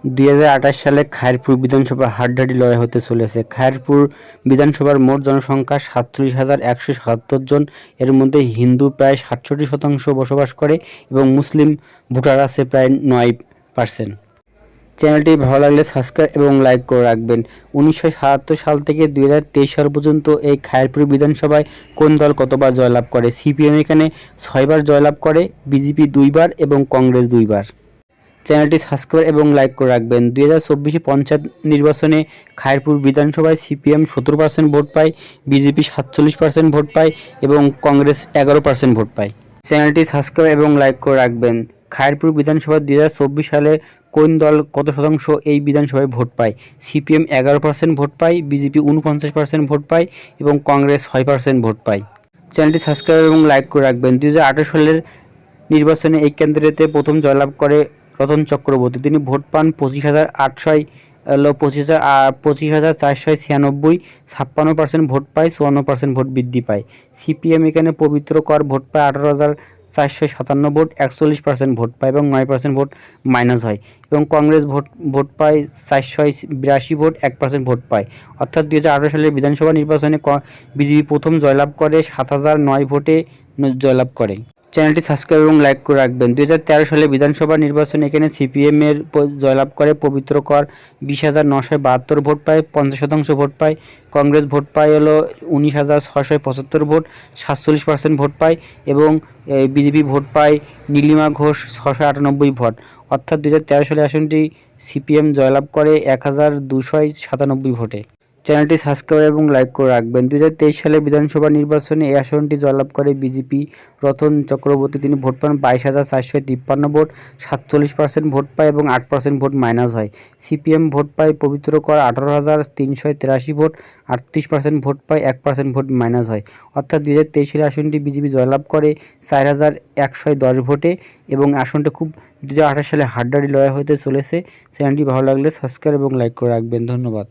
2028 সালে খায়রপুর বিধানসভা হাড্ডাহাড্ডি লড়াই হতে চলেছে। খায়রপুর বিধানসভার মোট জনসংখ্যা 47,177 জন। এর মধ্যে হিন্দু প্রায় 67% বসবাস করে এবং মুসলিম ভোটার আছে প্রায় 9%। চ্যানেলটি ভালো লাগলে সাবস্ক্রাইব এবং লাইক করে রাখবেন। 1977 সাল থেকে 2023 সাল পর্যন্ত এই খায়রপুর বিধানসভায় কোন দল কতবার জয়লাভ করে? সিপিএম এখানে 6 বার জয়লাভ করে, বিজেপি 2 বার এবং কংগ্রেস 2 বার। চ্যানেলটি সাবস্ক্রাইব এবং লাইক করে রাখবেন। 2024 পঞ্চায়েত নির্বাচনে খায়রপুর বিধানসভায় সিপিএম 17% ভোট পায়, বিজেপি 47% ভোট পায় এবং কংগ্রেস 11% ভোট পায়। চ্যানেলটি সাবস্ক্রাইব এবং লাইক করে রাখবেন। খায়রপুর বিধানসভা 2024 সালে কোন দল কত শতাংশ এই বিধানসভায় ভোট পায়? সিপিএম 11% ভোট পায়, বিজেপি 49% ভোট পায় এবং কংগ্রেস 6% ভোট পায়। চ্যানেলটি সাবস্ক্রাইব এবং লাইক করে রাখবেন। 2018 সালের নির্বাচনে এই কেন্দ্রেতে প্রথম জয়লাভ করে রতন চক্রবর্তী। তিনি ভোট পান 25,496, 56% ভোট পায়, 54% ভোট বৃদ্ধি পায়। সিপিএম এখানে পবিত্র কর ভোট পায় 18,457 ভোট, 41% ভোট পায় এবং 9% ভোট মাইনাস হয় এবং কংগ্রেস ভোট পায় 482 ভোট, 1% ভোট পায়। অর্থাৎ 2018 সালের বিধানসভা নির্বাচনে বিজেপি প্রথম জয়লাভ করে 7,009 ভোটে জয়লাভ করে। চ্যানেলটি সাবস্ক্রাইব এবং লাইক করে রাখবেন। 2013 সালে বিধানসভা নির্বাচনে এখানে সিপিএমের জয়লাভ করে পবিত্র কর 20,972 ভোট পায়, 50% ভোট পায়। কংগ্রেস ভোট পায় হলো 19,675 ভোট, 47% ভোট পায় এবং বিজেপি ভোট পায় নীলিমা ঘোষ 698 ভোট। অর্থাৎ 2013 সালে আসনটি সিপিএম জয়লাভ করে 1,297 ভোটে। চ্যানেলটি সাবস্ক্রাইব এবং লাইক করে রাখবেন। 2023 সালে বিধানসভা নির্বাচনে এই আসনটি জয়লাভ করে বিজেপি রতন চক্রবর্তী। তিনি ভোট পান 22,453 ভোট, 47% ভোট পায় এবং 8% ভোট মাইনাস হয়। সিপিএম ভোট পায় পবিত্র কর 18,383 ভোট, 38% ভোট পায়, 1% ভোট মাইনাস হয়। অর্থাৎ 2023 সালে আসনটি বিজেপি জয়লাভ করে 4,110 ভোটে এবং আসনটি খুব 2028 সালে হাড্ডাহাড্ডি লড়াই হতে চলেছে। চ্যানেলটি ভালো লাগলে সাবস্ক্রাইব এবং লাইক করে রাখবেন। ধন্যবাদ।